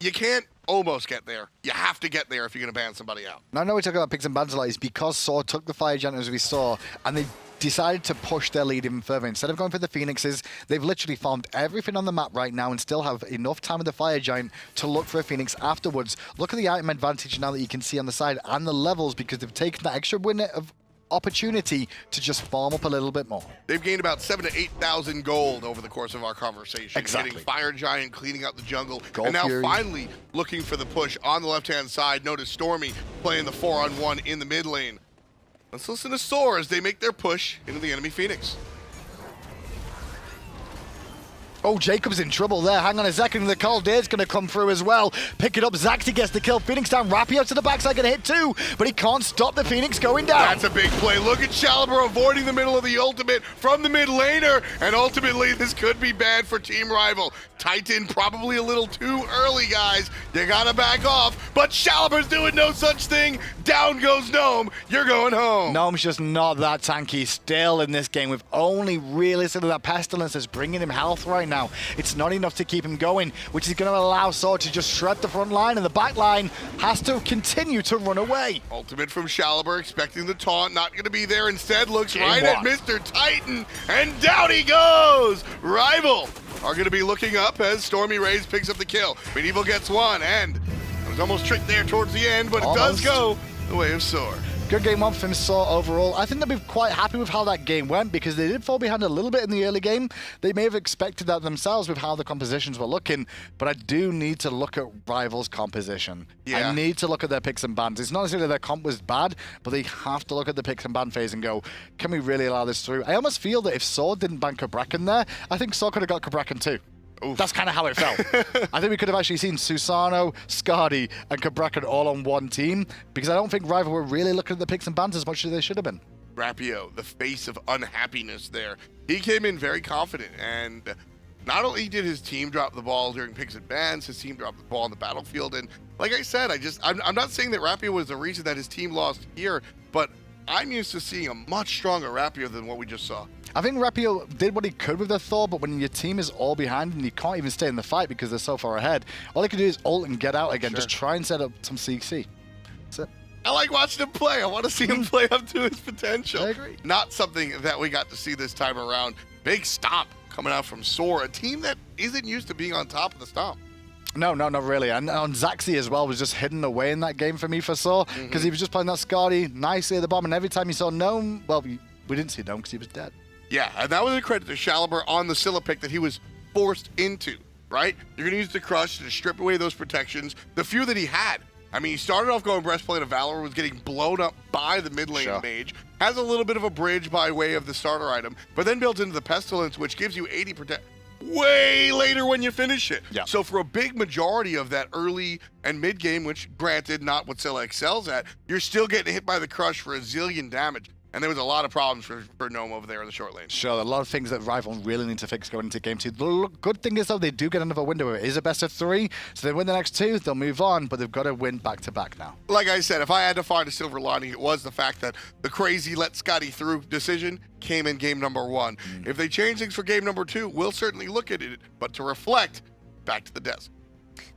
S4: You can't almost get there. You have to get there if you're going to ban somebody out.
S5: Now, I know we talk about picks and bans a lot. It's because SoaR took the Fire Giant, as we saw, and they decided to push their lead even further. Instead of going for the Phoenixes, they've literally farmed everything on the map right now and still have enough time with the Fire Giant to look for a Phoenix afterwards. Look at the item advantage now that you can see on the side and the levels because they've taken that extra win of opportunity to just farm up a little bit more.
S4: They've gained about 7,000 to 8,000 gold over the course of our conversation.
S5: Exactly.
S4: Getting Fire Giant, cleaning out the jungle,
S5: Gold
S4: and now
S5: Fury.
S4: finally looking for the push on the left-hand side. Notice Stormy playing the 4-on-1 in the mid lane. Let's listen to SoaR as they make their push into the enemy Phoenix.
S5: Oh, Jacob's in trouble there. Hang on a second. The Cold Dare's going to come through as well. Pick it up. Zachsy gets the kill. Phoenix down. Rapio to the backside. Going to hit too. But he can't stop the Phoenix going down.
S4: That's a big play. Look at Challenger avoiding the middle of the ultimate from the mid laner. And ultimately, this could be bad for Team RvL. Titan probably a little too early, guys. You got to back off. But Challenger's doing no such thing. Down goes Gnome. You're going home.
S5: Gnome's just not that tanky still in this game. With only really sort of that pestilence that's bringing him health right now. It's not enough to keep him going, which is going to allow SoaR to just shred the front line, and the back line has to continue to run away.
S4: Ultimate from Shalaber, expecting the taunt, not going to be there. Instead, looks
S5: Game
S4: right
S5: one.
S4: at Mr. Titan, and down he goes! RvL are going to be looking up as StormyRays picks up the kill. Medieval gets one, and I was almost tricked there towards the end, but it does go the way of SoaR.
S5: Good game one from SoaR overall. I think they'll be quite happy with how that game went because they did fall behind a little bit in the early game. They may have expected that themselves with how the compositions were looking, but I do need to look at RvL's composition.
S4: Yeah.
S5: I need to look at their picks and bans. It's not necessarily their comp was bad, but they have to look at the picks and ban phase and go, can we really allow this through? I almost feel that if SoaR didn't ban Cabrakan there, I think SoaR could have got Cabrakan too. Oof. That's kind of how it felt. I think we could have actually seen Susano, Skadi, and Cabrakan all on one team because I don't think RvL were really looking at the picks and bans as much as they should have been.
S4: Rapio, the face of unhappiness there. He came in very confident, and not only did his team drop the ball during picks and bans, his team dropped the ball on the battlefield. And like I said, I'm not saying that Rapio was the reason that his team lost here, but I'm used to seeing a much stronger Rapio than what we just saw.
S5: I think Rapio did what he could with the Thor, but when your team is all behind and you can't even stay in the fight because they're so far ahead, all he can do is ult and get out again.
S4: Sure.
S5: Just try and set up some CC. That's it.
S4: I like watching him play. I want to see him play up to his potential.
S5: I agree.
S4: Not something that we got to see this time around. Big stomp coming out from SoaR, a team that isn't used to being on top of the stomp.
S5: No, not really. And Zachsy as well was just hidden away in that game for me for SoaR because he was just playing that Skadi nicely at the bottom, and every time you saw Gnome, well, we didn't see Gnome because he was dead.
S4: Yeah, and that was a credit to Shalaber on the Scylla pick that he was forced into, right? You're going to use the Crush to strip away those protections, the few that he had. I mean, he started off going Breastplate of Valor, was getting blown up by the mid lane mage, has a little bit of a bridge by way of the starter item, but then builds into the Pestilence, which gives you 80 protect way later when you finish it.
S5: Yeah.
S4: So for a big majority of that early and mid game, which granted not what Scylla excels at, you're still getting hit by the Crush for a zillion damage. And there was a lot of problems for Gnome over there in the short lane.
S5: Sure, a lot of things that RvL really need to fix going into game two. The good thing is, though, they do get another window. It is a best of 3, so they win the next 2, they'll move on, but they've got to win back-to-back now.
S4: Like I said, if I had to find a silver lining, it was the fact that the crazy let Skadi through decision came in game number 1. If they change things for game number 2, we'll certainly look at it, but to reflect, back to the desk.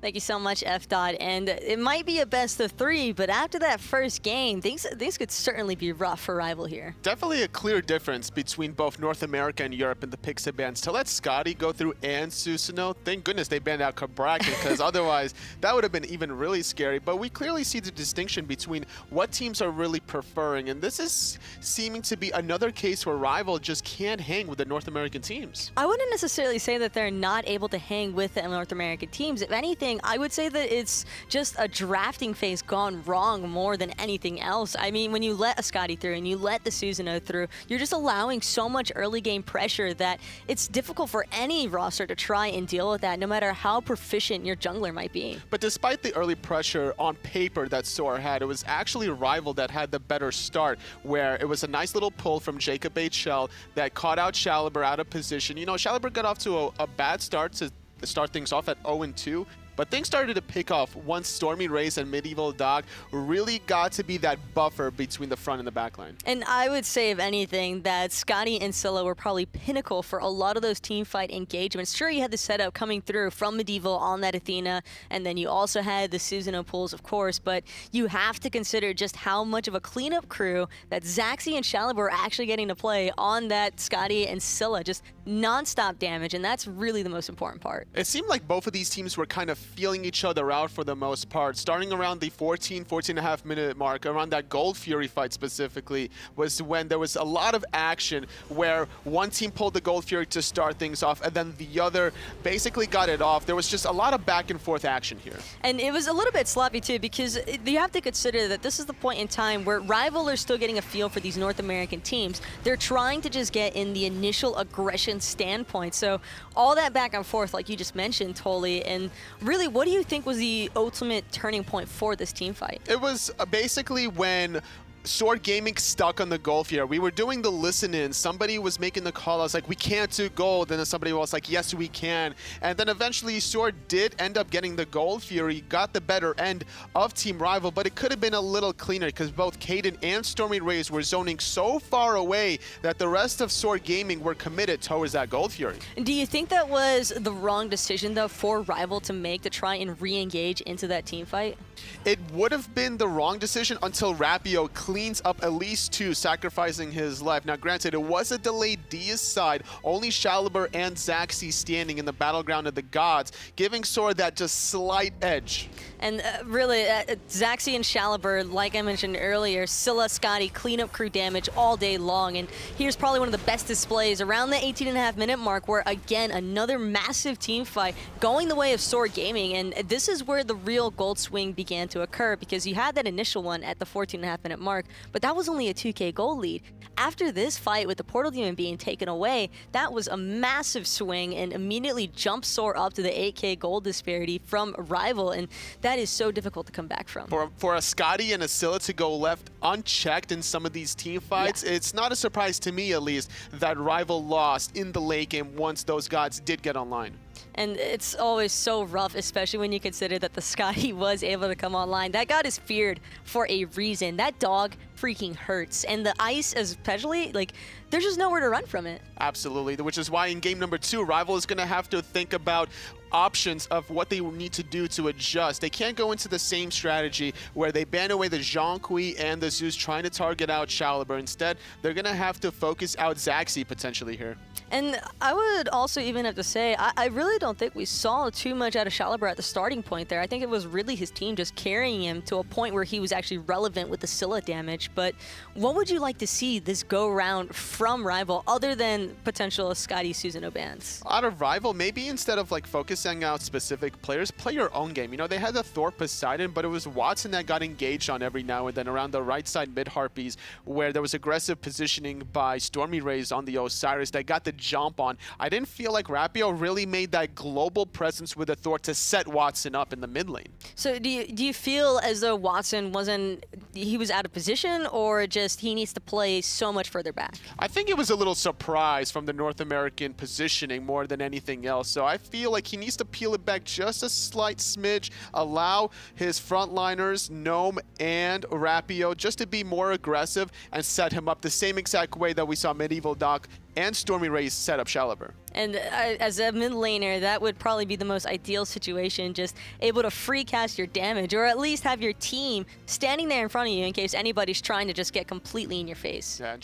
S1: Thank you so much, F-Dot. And it might be a best of 3, but after that first game, things could certainly be rough for RvL here.
S2: Definitely a clear difference between both North America and Europe in the picks and bans. To let Skadi go through and Susano, thank goodness they banned out Cabrakan because otherwise that would have been even really scary. But we clearly see the distinction between what teams are really preferring. And this is seeming to be another case where RvL just can't hang with the North American teams.
S1: I wouldn't necessarily say that they're not able to hang with the North American teams. If anything, I would say that it's just a drafting phase gone wrong more than anything else. I mean, when you let a Skadi through and you let the Susano through, you're just allowing so much early game pressure that it's difficult for any roster to try and deal with that, no matter how proficient your jungler might be.
S2: But despite the early pressure on paper that SoaR had, it was actually RvL that had the better start, where it was a nice little pull from JacobHL that caught out Shalaber out of position. You know, Shalaber got off to a bad start to start things off at 0-2. But things started to pick off once StormyRays and medievaldoc really got to be that buffer between the front and the back line.
S1: And I would say, if anything, that Skadi and Scylla were probably pinnacle for a lot of those team fight engagements. Sure, you had the setup coming through from Medieval on that Athena, and then you also had the Susano pulls, of course, but you have to consider just how much of a cleanup crew that Zachsy and Shalaber are actually getting to play on that Skadi and Scylla. Just non-stop damage, and that's really the most important part.
S2: It seemed like both of these teams were kind of feeling each other out for the most part. Starting around the 14.5 minute mark, around that Gold Fury fight specifically, was when there was a lot of action where one team pulled the Gold Fury to start things off, and then the other basically got it off. There was just a lot of back and forth action here.
S1: And it was a little bit sloppy too, because you have to consider that this is the point in time where RvL are still getting a feel for these North American teams. They're trying to just get in the initial aggression standpoint. So all that back and forth, like you just mentioned, Tolly, and really, what do you think was the ultimate turning point for this team fight?
S2: It was basically when SoaR Gaming stuck on the gold here. We were doing the listen-in. Somebody was making the call. I was like, we can't do gold. And then somebody was like, yes, we can. And then eventually SoaR did end up getting the gold Fury, got the better end of Team RvL, but it could have been a little cleaner because both Kaeydan and StormyRays were zoning so far away that the rest of SoaR Gaming were committed towards that gold Fury.
S1: Do you think that was the wrong decision, though, for RvL to make to try and re-engage into that team fight?
S2: It would have been the wrong decision until Rapio cleans up at least 2, sacrificing his life. Now, granted, it was a delayed Dia's side, only Shaliber and Zachsy standing in the battleground of the gods, giving SoaR that just slight edge.
S1: And really, Zachsy and Shaliber, like I mentioned earlier, Scylla, Skadi, cleanup crew damage all day long. And here's probably one of the best displays around the 18.5-minute mark where, again, another massive team fight going the way of SoaR Gaming. And this is where the real gold swing began to occur, because you had that initial one at the 14.5-minute mark, but that was only a 2k gold lead. After this fight with the Portal Demon being taken away, that was a massive swing and immediately jumped SoaR up to the 8k gold disparity from RvL, and that is so difficult to come back from.
S2: For a Skadi and a Scylla to go left unchecked in some of these team fights, it's not a surprise to me, at least, that RvL lost in the late game once those gods did get online.
S1: And it's always so rough, especially when you consider that the Skadi was able to come online. That god is feared for a reason. That dog freaking hurts. And the ice especially, like, there's just nowhere to run from it.
S2: Absolutely, which is why in game number 2, RvL is going to have to think about options of what they need to do to adjust. They can't go into the same strategy where they ban away the Zhonghui and the Zeus trying to target out Shaliber. Instead, they're going to have to focus out Zachsy potentially here.
S1: And I would also even have to say, I really don't think we saw too much out of Shaliber at the starting point there. I think it was really his team just carrying him to a point where he was actually relevant with the Scylla damage. But what would you like to see this go around from RvL other than potential Skadi Susano bans?
S2: Out of RvL, maybe instead of like focusing out specific players, play your own game. You know, they had the Thor Poseidon, but it was Watson that got engaged on every now and then around the right side mid Harpies, where there was aggressive positioning by StormyRays on the Osiris that got the jump on. I didn't feel like Rapio really made that global presence with the Thor to set Watson up in the mid lane.
S1: So do you feel as though Watson he was out of position, or just he needs to play so much further back?
S2: I think it was a little surprise from the North American positioning more than anything else. So I feel like he needs to peel it back just a slight smidge, allow his frontliners, Gnome and Rapio, just to be more aggressive and set him up the same exact way that we saw themedievaldoc and StormyRays set up Shaliber.
S1: And as a mid laner, that would probably be the most ideal situation, just able to free cast your damage, or at least have your team standing there in front of you in case anybody's trying to just get completely in your face.
S2: Yeah, and